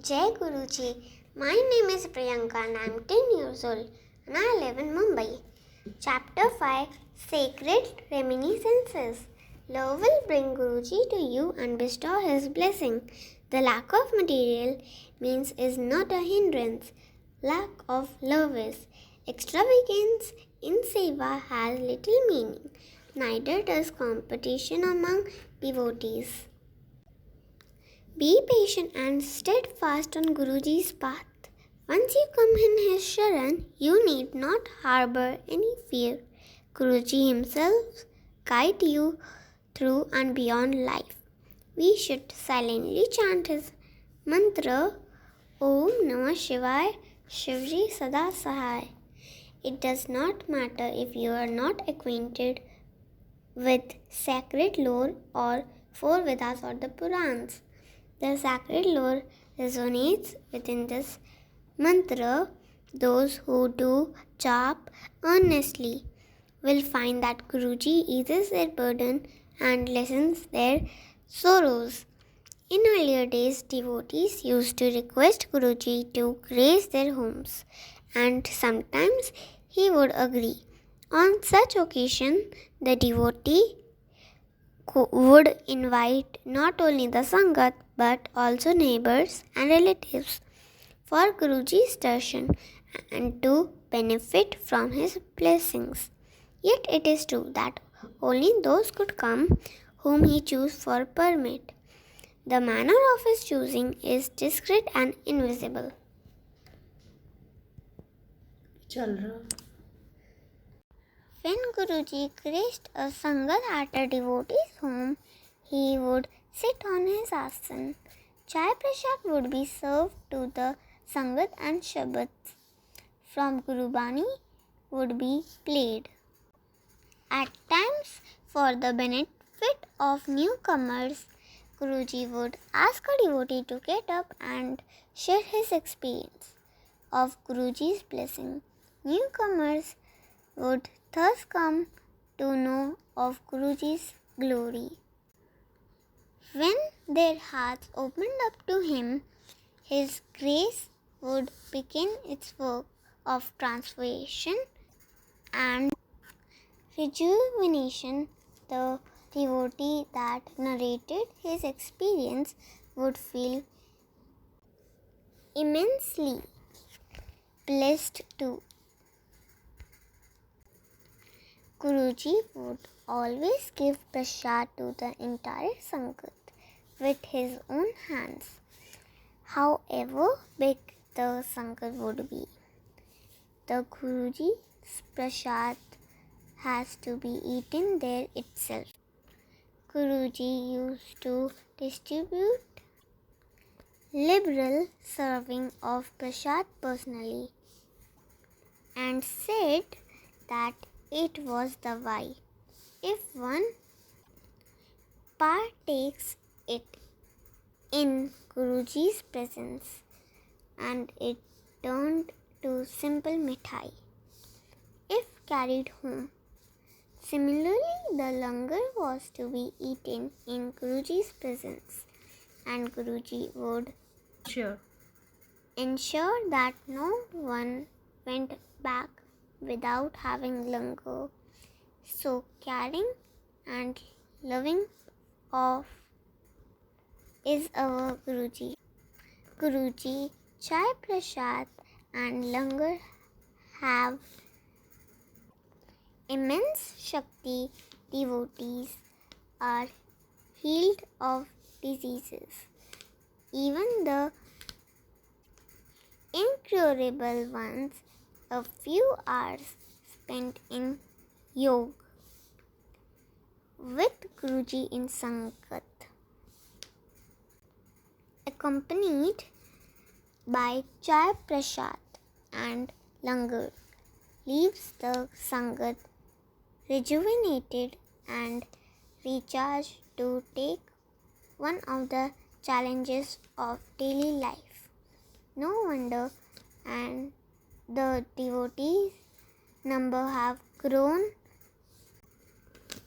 Jai Guruji, my name is Priyanka and I am 10 years old and I live in Mumbai. Chapter 5 Sacred Reminiscences. Love will bring Guruji to you and bestow his blessing. The lack of material means is not a hindrance. Lack of love is. Extravagance in seva has little meaning. Neither does competition among devotees. Be patient and steadfast on Guruji's path. Once you come in his Sharan, you need not harbor any fear. Guruji himself guide you through and beyond life. We should silently chant his mantra, Om Namah Shivaya, Shivji Sada Sahai. It does not matter if you are not acquainted with sacred lore or four Vedas or the Purans. The sacred lore resonates within this mantra. Those who do jap earnestly will find that Guruji eases their burden and lessens their sorrows. In earlier days, devotees used to request Guruji to grace their homes, and sometimes he would agree. On such occasion, the devotee would invite not only the Sangat but also neighbors and relatives for Guruji's darshan and to benefit from his blessings. Yet it is true that only those could come whom he chose for permit. The manner of his choosing is discreet and invisible. When Guruji graced a Sangat at a devotee's home, he would sit on his asan. Chai Prasad would be served to the Sangat and Shabats from Guru Bani would be played. At times, for the benefit of newcomers, Guruji would ask a devotee to get up and share his experience of Guruji's blessing. Newcomers would thus come to know of Guruji's glory. When their hearts opened up to him, his grace would begin its work of transformation and rejuvenation. The devotee that narrated his experience would feel immensely blessed too. Guruji would always give prasad to the entire Sangat with his own hands, however big the Sangat would be. The Guruji's prasad has to be eaten there itself. Guruji used to distribute liberal serving of prasad personally and said that it was the way. If one partakes it in Guruji's presence and it turned to simple mithai if carried home. Similarly, the langar was to be eaten in Guruji's presence and Guruji would ensure that no one went back without having langar. So caring and loving of is our Guruji. Guruji, Chai Prasad and langar have immense Shakti. Devotees are healed of diseases. Even the incurable ones, a few hours spent in yoga with Guruji in Sangat, accompanied by Chai Prasad and langar, leaves the Sangat rejuvenated and recharged to take one of the challenges of daily life. No wonder and the devotees number have grown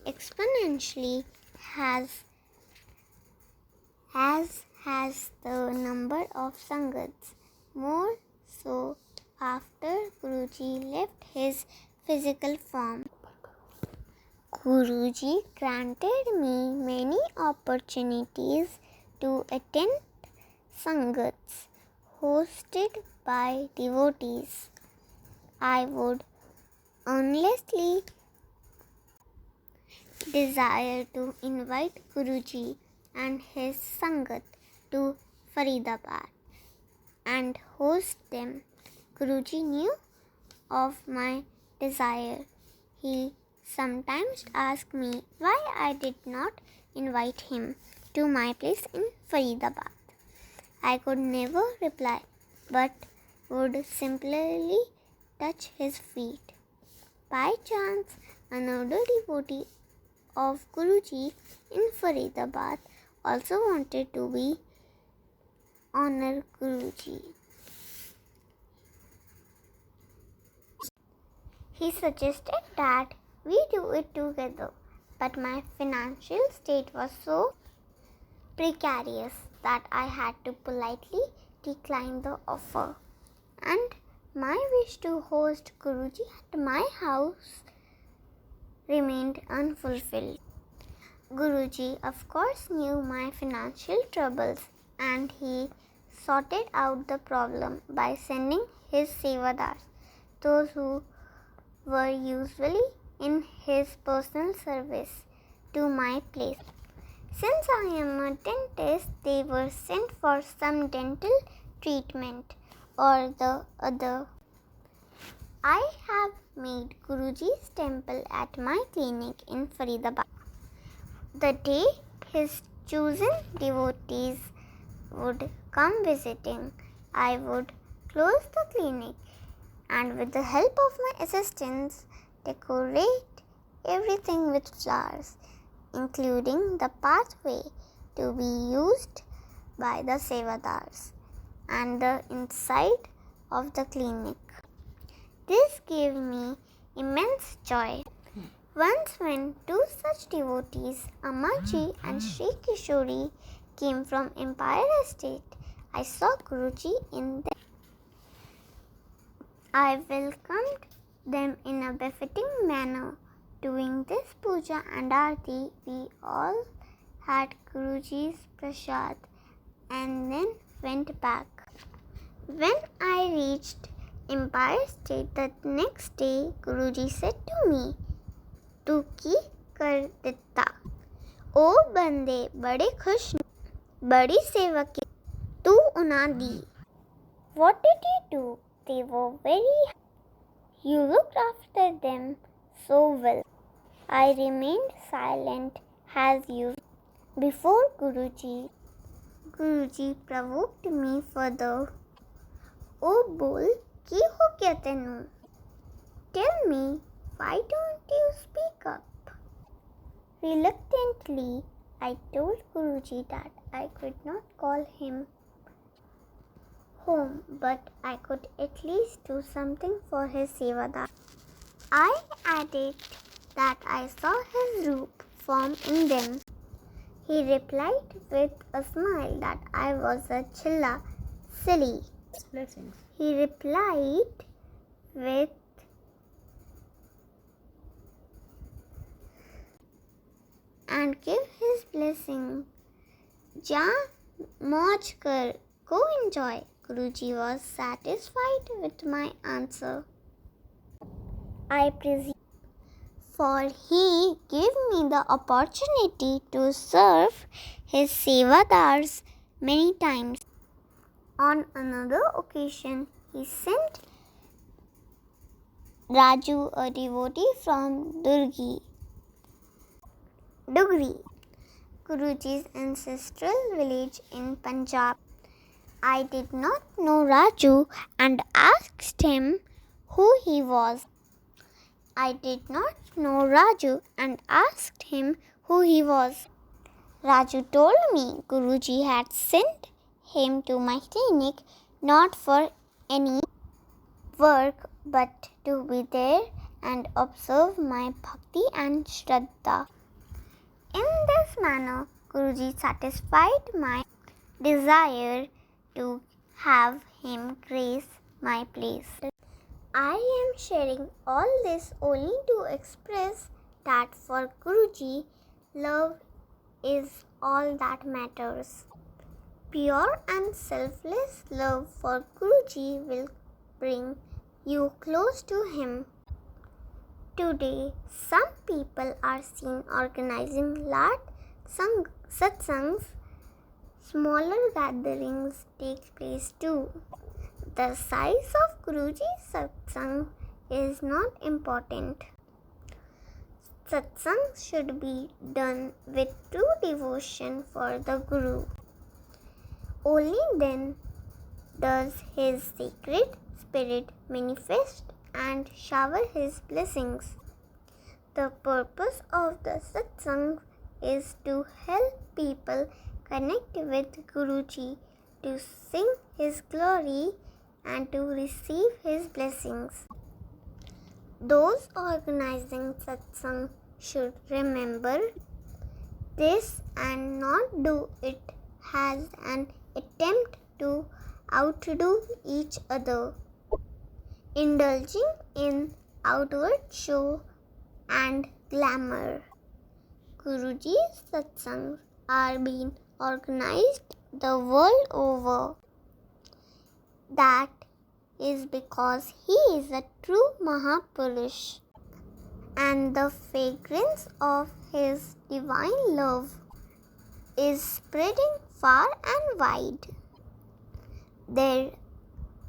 exponentially as has the number of Sangats. More so after Guruji left his physical form. Guruji granted me many opportunities to attend Sangats hosted by devotees. I would earnestly desire to invite Guruji and his Sangat to Faridabad and host them. Guruji knew of my desire. He sometimes asked me why I did not invite him to my place in Faridabad. I could never reply, but would simply touch his feet. By chance, another devotee of Guruji in Faridabad also wanted to be honor Guruji. He suggested that we do it together, but my financial state was so precarious that I had to politely decline the offer, and my wish to host Guruji at my house remained unfulfilled. Guruji, of course, knew my financial troubles, and he sorted out the problem by sending his sevadars, those who were usually in his personal service, to my place. Since I am a dentist, they were sent for some dental treatment or the other. I have made Guruji's temple at my clinic in Faridabad. The day his chosen devotees would come visiting, I would close the clinic and with the help of my assistants decorate everything with flowers, including the pathway to be used by the sevadars and the inside of the clinic. This gave me immense joy. Once when two such devotees, Ammaji and Sri Kishori, came from Empire Estate, I saw Guruji in them. I welcomed them in a befitting manner. Doing this puja and aarti, we all had Guruji's prasad and then went back. When I reached Empire State the next day, Guruji said to me, "तू की कर दिता? ओ बंदे बड़े खुश, बड़ी सेवा की तू उना दी." What did you do? They were very happy. You looked after them so well. I remained silent as usual. Before Guruji provoked me further. "Oh, bol, ki ho gaya tenu? Tell me, why don't you speak up?" Reluctantly, I told Guruji that I could not call him home, but I could at least do something for his sevadar. I added that I saw his roop form in them. He replied with a smile that I was a chilla, silly. Blessings. He replied with and give his blessing. Ja mauj kar, go enjoy. Guruji was satisfied with my answer, I presume, for he gave me the opportunity to serve his sevadars many times. On another occasion, he sent Raju, a devotee from Dugri, Guruji's ancestral village in Punjab. I did not know Raju and asked him who he was. Raju told me Guruji had sent him to my clinic not for any work but to be there and observe my bhakti and shraddha. In this manner, Guruji satisfied my desire to have him grace my place. I am sharing all this only to express that for Guruji, love is all that matters. Pure and selfless love for Guruji will bring you close to him. Today, some people are seen organizing large satsangs. Smaller gatherings take place too. The size of Guruji's satsang is not important. Satsang should be done with true devotion for the Guru. Only then does his sacred spirit manifest and shower his blessings. The purpose of the satsang is to help people connect with Guruji, to sing his glory and to receive his blessings. Those organizing satsang should remember this and not do it as an attempt to outdo each other, indulging in outward show and glamour. Guruji's satsangs are being organized the world over. That is because he is a true Mahapurush, and the fragrance of his divine love is spreading far and wide. There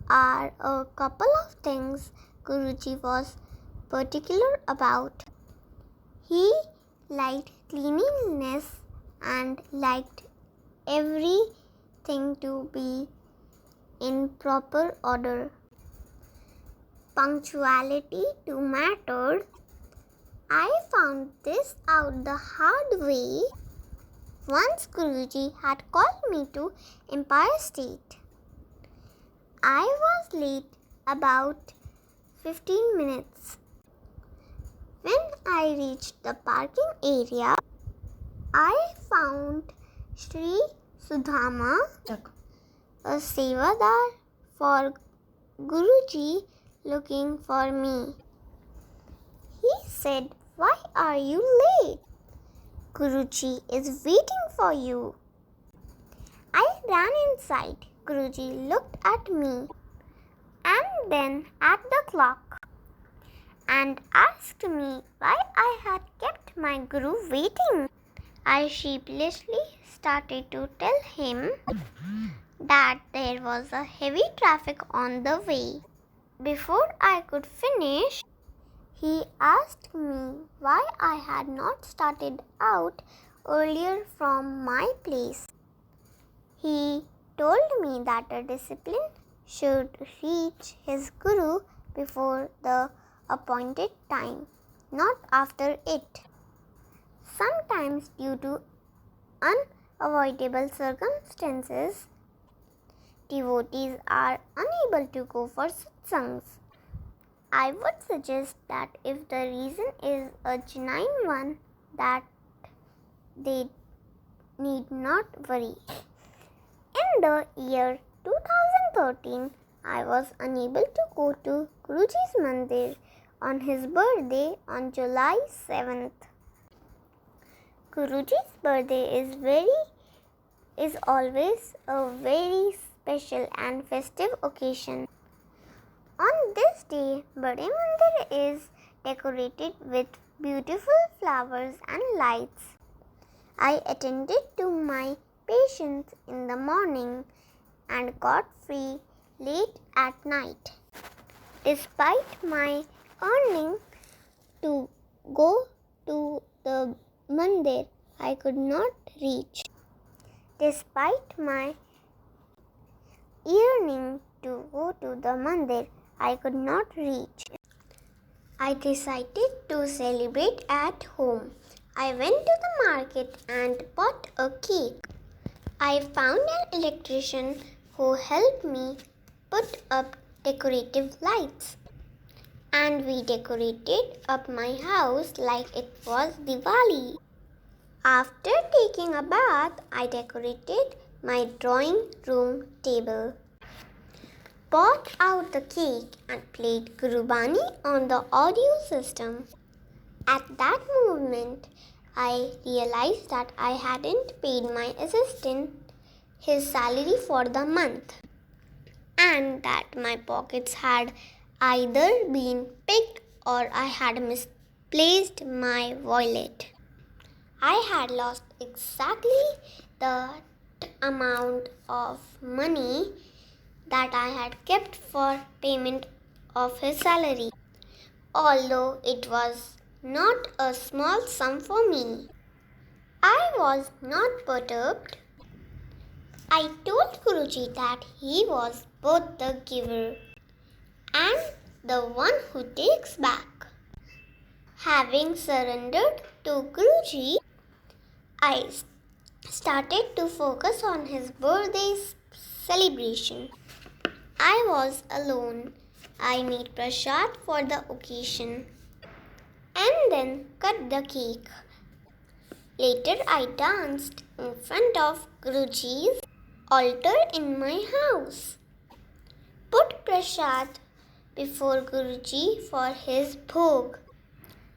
are a couple of things Guruji was particular about. He liked cleanliness and liked everything to be in proper order. Punctuality too mattered. I found this out the hard way. Once Guruji had called me to Empire State. I was late about 15 minutes. When I reached the parking area, I found Sri Sudhama, a sevadar for Guruji, looking for me. He said, "Why are you late? Guruji is waiting for you." I ran inside. Guruji looked at me and then at the clock and asked me why I had kept my Guru waiting. I sheepishly started to tell him that there was a heavy traffic on the way. Before I could finish, he asked me why I had not started out earlier from my place. He told me that a discipline should reach his Guru before the appointed time, not after it. Sometimes, due to unavoidable circumstances, devotees are unable to go for satsangs. I would suggest that if the reason is a genuine one, that they need not worry. In the year 2013, I was unable to go to Guruji's Mandir on his birthday on July 7th. Guruji's birthday is always a very special and festive occasion. On this day, Bade Mandir is decorated with beautiful flowers and lights. I attended to my patients in the morning and got free late at night. Despite my earning to go to the mandir, I could not reach. Despite my yearning to go to the mandir, I could not reach. I decided to celebrate at home. I went to the market and bought a cake. I found an electrician who helped me put up decorative lights. And we decorated up my house like it was Diwali. After taking a bath, I decorated my drawing room table, brought out the cake and played Gurubani on the audio system. At that moment, I realized that I hadn't paid my assistant his salary for the month, and that my pockets had either been picked or I had misplaced my wallet. I had lost exactly the amount of money that I had kept for payment of his salary, although it was not a small sum for me. I was not perturbed. I told Guruji that he was both the giver and the one who takes back. Having surrendered to Guruji, I started to focus on his birthday celebration. I was alone. I made prasad for the occasion and then cut the cake. Later, I danced in front of Guruji's altar in my house. Put prasad before Guruji for his bhog,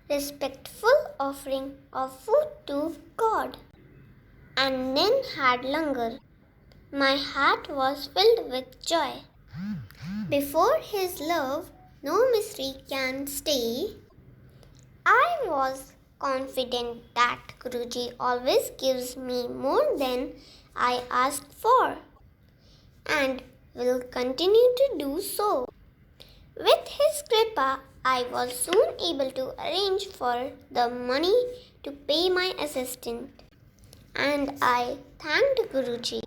respectful offering of food to God, and then had langar. My heart was filled with joy. Before his love, no mystery can stay. I was confident that Guruji always gives me more than I ask for, and will continue to do so. With his kripa, I was soon able to arrange for the money to pay my assistant, and I thanked Guruji.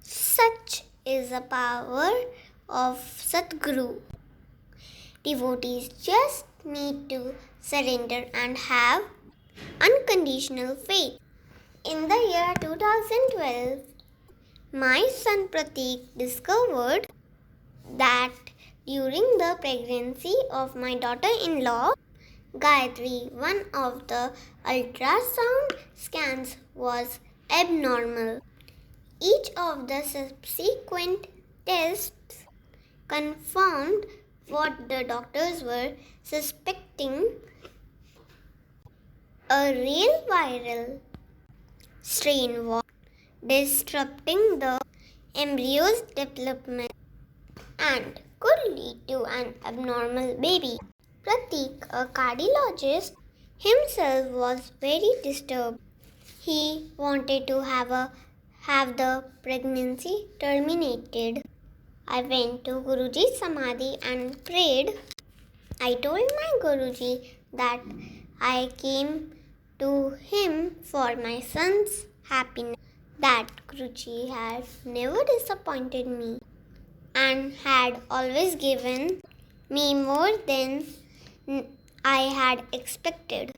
Such is the power of Satguru. Devotees just need to surrender and have unconditional faith. In the year 2012, my son Pratik discovered that during the pregnancy of my daughter-in-law, Gayatri, one of the ultrasound scans was abnormal. Each of the subsequent tests confirmed what the doctors were suspecting: a real viral strain was disrupting the embryo's development and could lead to an abnormal baby. Pratik, a cardiologist, himself was very disturbed. He wanted to have the pregnancy terminated. I went to Guruji's Samadhi and prayed. I told my Guruji that I came to him for my son's happiness, that Guruji had never disappointed me and had always given me more than I had expected.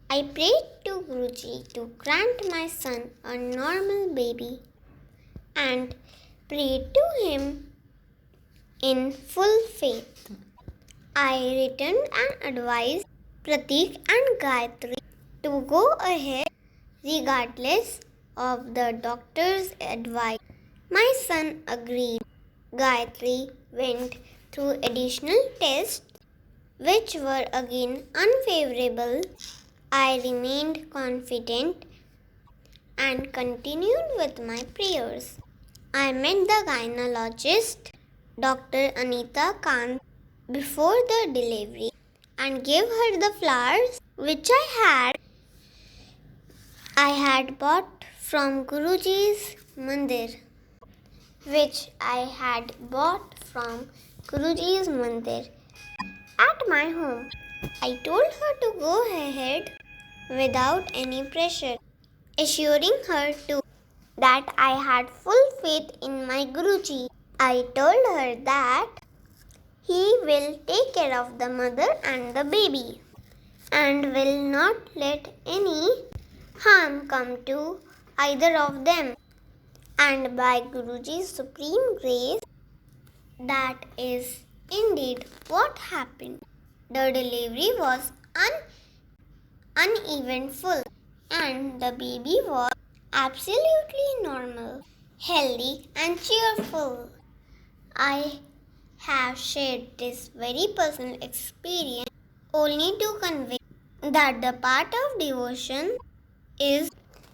I prayed to Guruji to grant my son a normal baby and prayed to him in full faith. I returned and advised Pratik and Gayatri to go ahead regardless of the doctor's advice. My son agreed. Gayatri went through additional tests which were again unfavorable. I remained confident and continued with my prayers. I met the gynecologist, Dr. Anita Kant, before the delivery and gave her the flowers which I had bought from Guruji's mandir. At my home, I told her to go ahead without any pressure, assuring her too that I had full faith in my Guruji. I told her that he will take care of the mother and the baby and will not let any harm come to either of them. And by Guruji's supreme grace, that is indeed what happened. The delivery was uneventful and the baby was absolutely normal. healthy, and cheerful. I have shared this very personal experience only to convey that the part of devotion is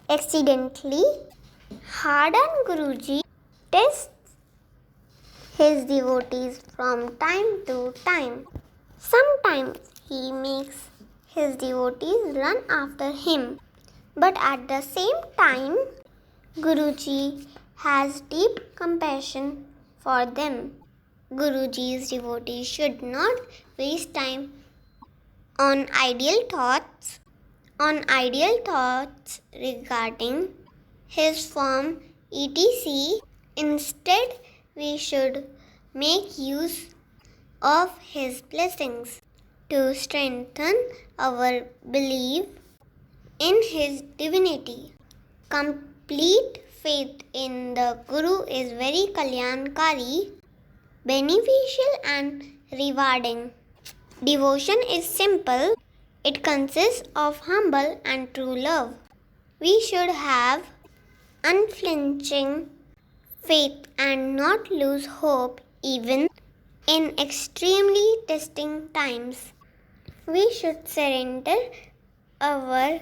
accidentally hard on Guruji tests his devotees from time to time. Sometimes he makes his devotees run after him, but at the same time, Guruji has deep compassion for them. Guruji's devotees should not waste time on ideal thoughts regarding his form, etc. Instead, we should make use of his blessings to strengthen our belief in his divinity. Complete faith in the Guru is very kalyankari, beneficial and rewarding. Devotion is simple. It consists of humble and true love. We should have unflinching faith and not lose hope even in extremely testing times. We should surrender our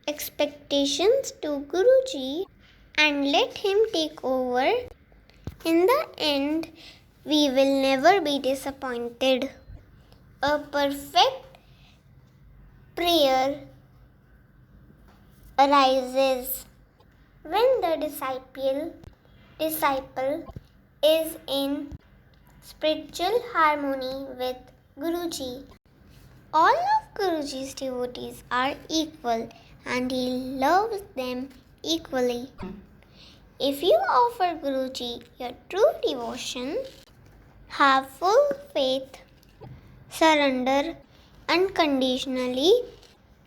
expectations to Guruji and let him take over. In the end, we will never be disappointed. A perfect prayer arises when the disciple is in spiritual harmony with Guruji. All of Guruji's devotees are equal and he loves them equally. If you offer Guruji your true devotion, have full faith, surrender unconditionally,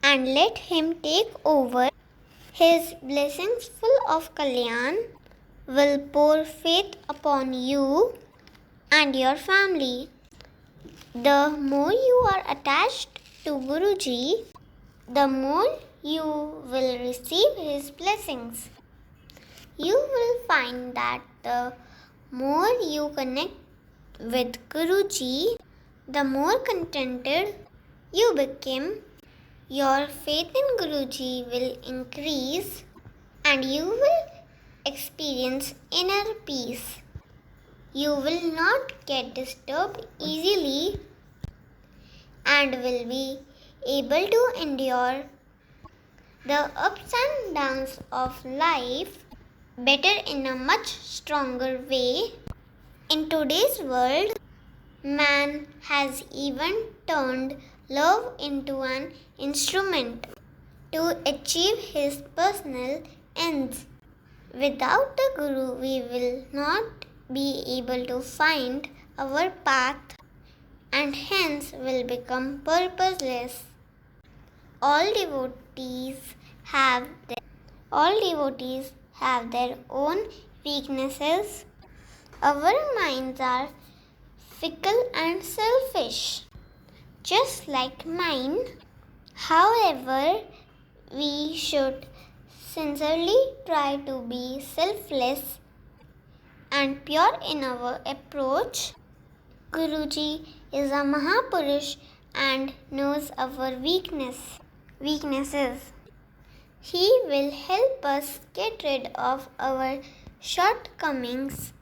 and let him take over, his blessings full of kalyan will pour faith upon you and your family. The more you are attached to Guruji, the more you will receive his blessings. You will find that the more you connect with Guruji, the more contented you become. Your faith in Guruji will increase and you will experience inner peace. You will not get disturbed easily and will be able to endure the ups and downs of life better in a much stronger way. In today's world, man has even turned love into an instrument to achieve his personal ends. Without the Guru, we will not be able to find our path and hence will become purposeless. All devotees have their own weaknesses. Our minds are fickle and selfish, just like mine. However, we should sincerely try to be selfless and pure in our approach. Guruji is a Mahapurush and knows our weaknesses. He will help us get rid of our shortcomings.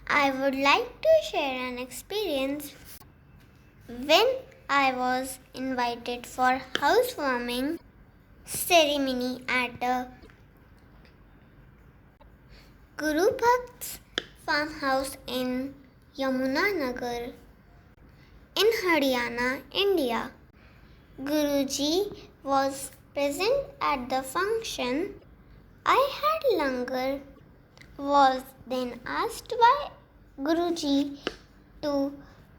I would like to share an experience when I was invited for housewarming ceremony at a Guru Bhakt's farmhouse in Yamunanagar in Haryana, India. Guruji was present at the function. I had longer was then asked by Guruji to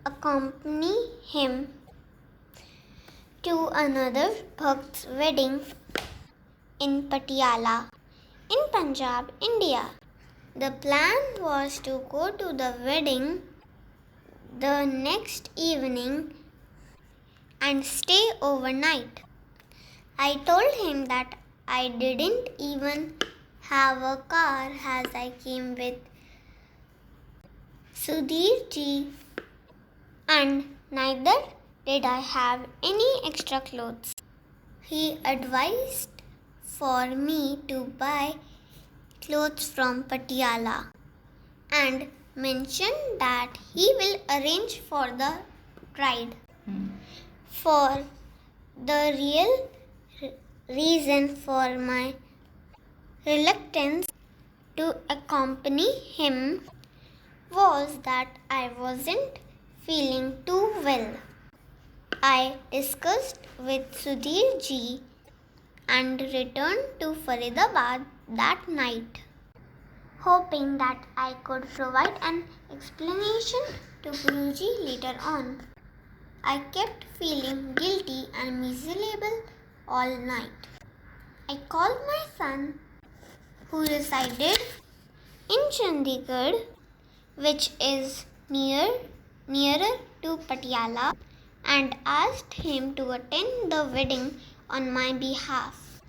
accompany him to another Bhakt's wedding in Patiala in Punjab, India. The plan was to go to the wedding the next evening and stay overnight. I told him that I didn't even have a car as I came with Sudhirji, and neither did I have any extra clothes. He advised for me to buy clothes from Patiala and mentioned that he will arrange for the ride. For the real reason for my reluctance to accompany him was that I wasn't feeling too well. I discussed with Sudhir ji and returned to Faridabad that night, hoping that I could provide an explanation to Guruji later on. I kept feeling guilty and miserable all night. I called my son, who resided in Chandigarh, which is nearer to Patiala, and asked him to attend the wedding on my behalf.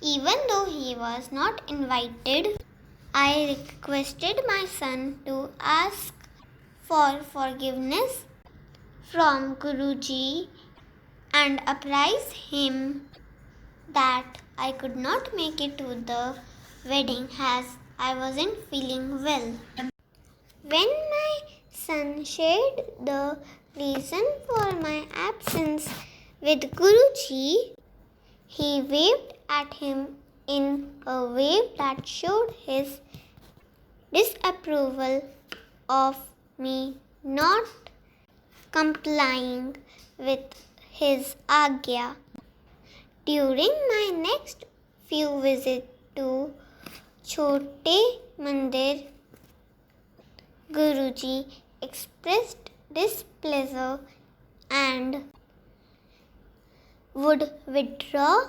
Even though he was not invited, I requested my son to ask for forgiveness from Guruji and apprise him that I could not make it to the wedding as I wasn't feeling well. When my son shared the reason for my absence with Guruji, he waved at him in a wave that showed his disapproval of me not complying with his agya. During my next few visits to Chote Mandir, Guruji expressed displeasure and would withdraw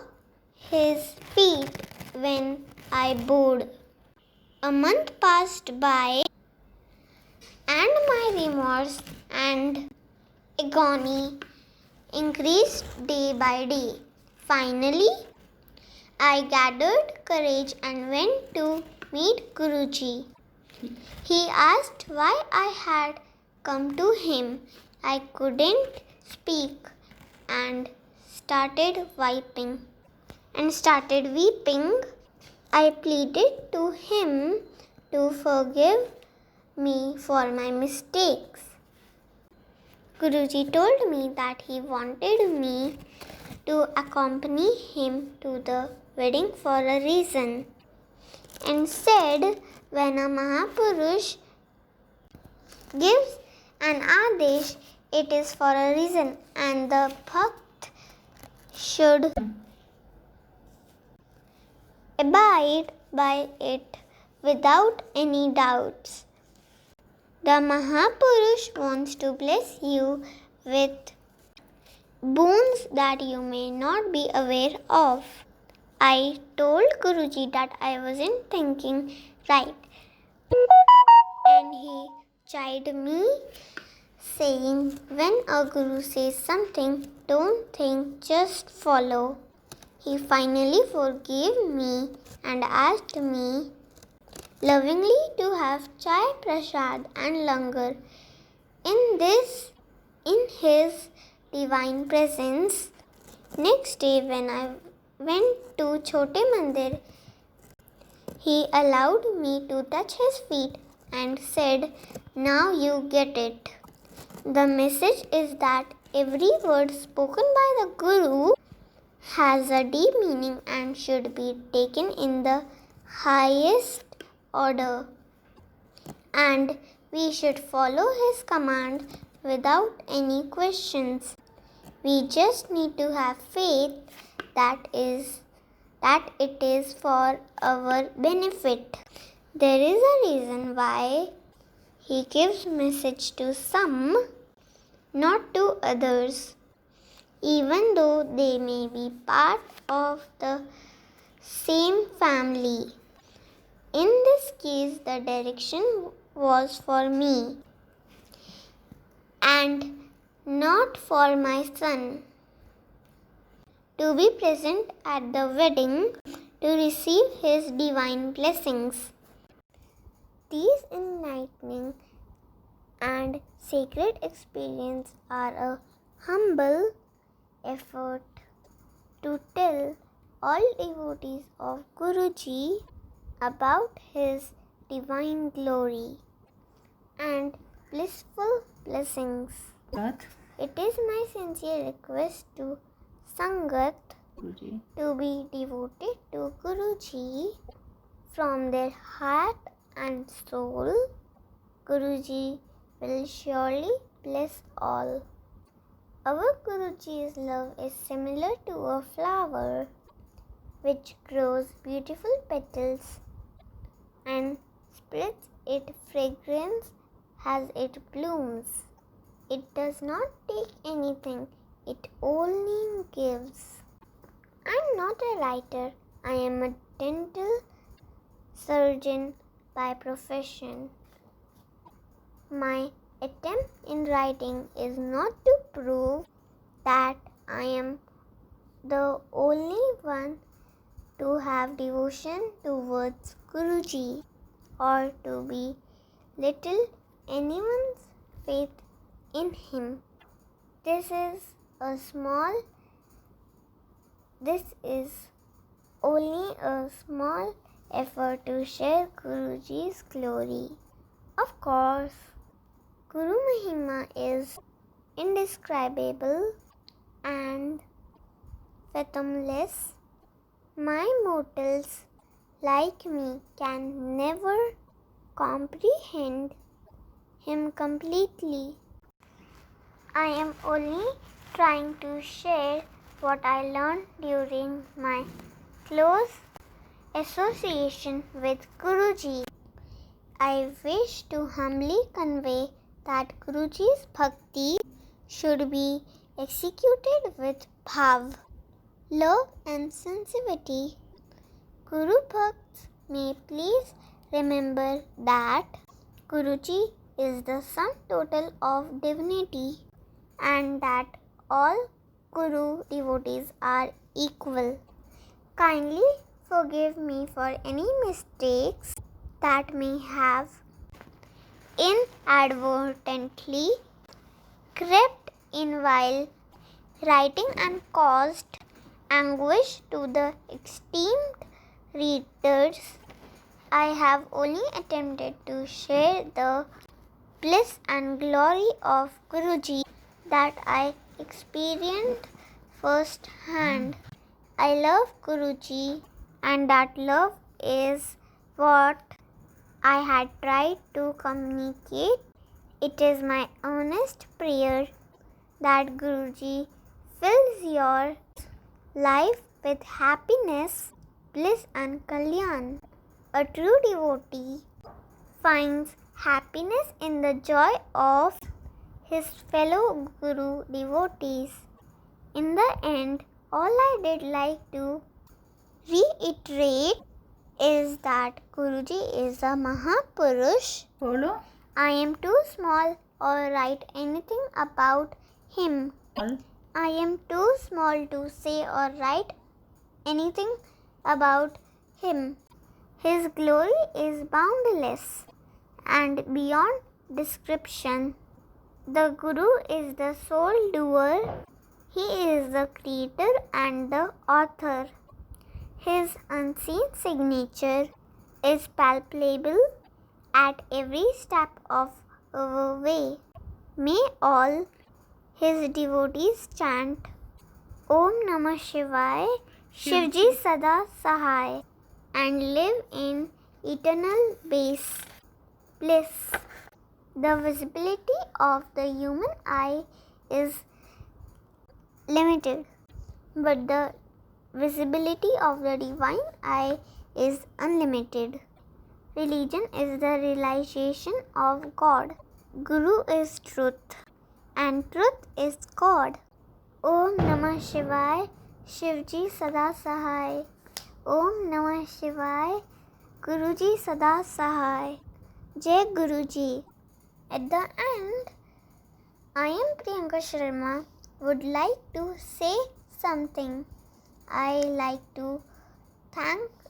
his feet when I bowed. A month passed by and my remorse and agony increased day by day. Finally, I gathered courage and went to meet Guruji. He asked why I had come to him. I couldn't speak and started weeping. I pleaded to him to forgive me for my mistakes. Guruji told me that he wanted me to accompany him to the wedding for a reason, and said when a Mahapurush gives an Adesh, it is for a reason and the Bhakt should abide by it without any doubts. The Mahapurush wants to bless you with boons that you may not be aware of. I told Guruji that I wasn't thinking right, and he chided me, saying, when a Guru says something, don't think, just follow. He finally forgave me and asked me lovingly to have chai, prasad and langar in his divine presence. Next day when I went to Chote Mandir, he allowed me to touch his feet and said, now you get it. The message is that every word spoken by the Guru has a deep meaning and should be taken in the highest order, and we should follow his command without any questions. We just need to have faith that it is for our benefit. There is a reason why he gives message to some, not to others, even though they may be part of the same family. In this case, the direction was for me and not for my son. To be present at the wedding, to receive his divine blessings. These enlightening and sacred experiences are a humble effort to tell all devotees of Guruji about his divine glory and blissful blessings. It is my sincere request to Sangat to be devoted to Guruji from their heart and soul. Guruji will surely bless all. Our Guruji's love is similar to a flower which grows beautiful petals and spreads its fragrance as it blooms. It does not take anything, it only gives. I am not a writer, I am a dental surgeon by profession. My attempt in writing is not to prove that I am the only one to have devotion towards Guruji or to belittle anyone's faith in him. This is only a small effort to share Guruji's glory. Of course, Guru Mahima is indescribable and fathomless. My mortals like me can never comprehend him completely. I am only trying to share what I learned during my close association with Guruji. I wish to humbly convey that Guruji's bhakti should be executed with bhav, love and sensitivity. Guru Bhakts may please remember that Guruji is the sum total of divinity and that all Guru devotees are equal. Kindly forgive me for any mistakes that may have inadvertently crept in while writing and caused anguish to the esteemed readers. I have only attempted to share the bliss and glory of Guruji that I experienced firsthand. I love Guruji and that love is what I had tried to communicate. It is my earnest prayer that Guruji fills your life with happiness, bliss and kalyan. A true devotee finds happiness in the joy of his fellow Guru devotees. In the end, all I did like to reiterate is that Guruji is a Mahapurush. I am too small or write anything about him. I am too small to say or write anything about him. His glory is boundless and beyond description. The Guru is the sole doer. He is the creator and the author. His unseen signature is palpable at every step of our way. May all his devotees chant Om Namah Shivaya, Shivji Sada Sahai, and live in eternal bliss. The visibility of the human eye is limited, but the visibility of the divine eye is unlimited. Religion is the realization of God. Guru is truth, and truth is God. Om Namah Shivaya, Shivji Sada Sahai. Om Namah Shivaya, Guruji Sada Sahai. Jai Guruji. At the end, I am Priyanka Sharma would like to say something. I like to Thank